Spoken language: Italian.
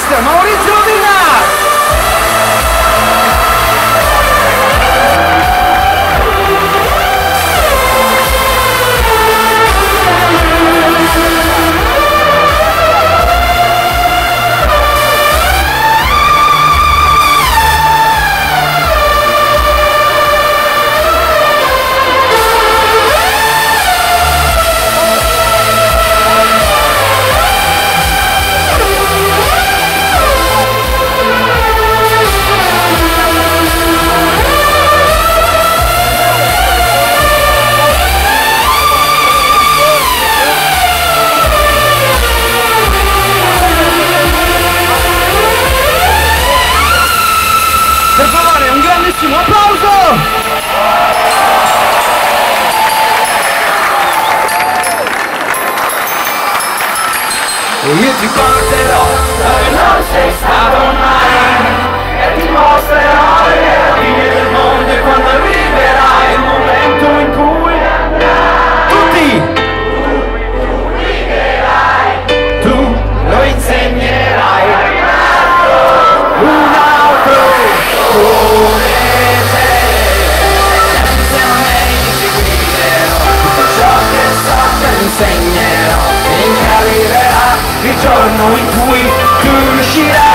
Mr. Maurizio Rodina! Per favore, un grandissimo applauso! E io ti porterò dove non sei stato mai e ti mostrerò le meraviglie del mondo e quando arriverà il momento in cui tutti tu lo insegnerai un altro come te, insieme a me ti guiderò, tutto ciò che so te insegnerò, e arriverà il giorno in cui tu riuscirai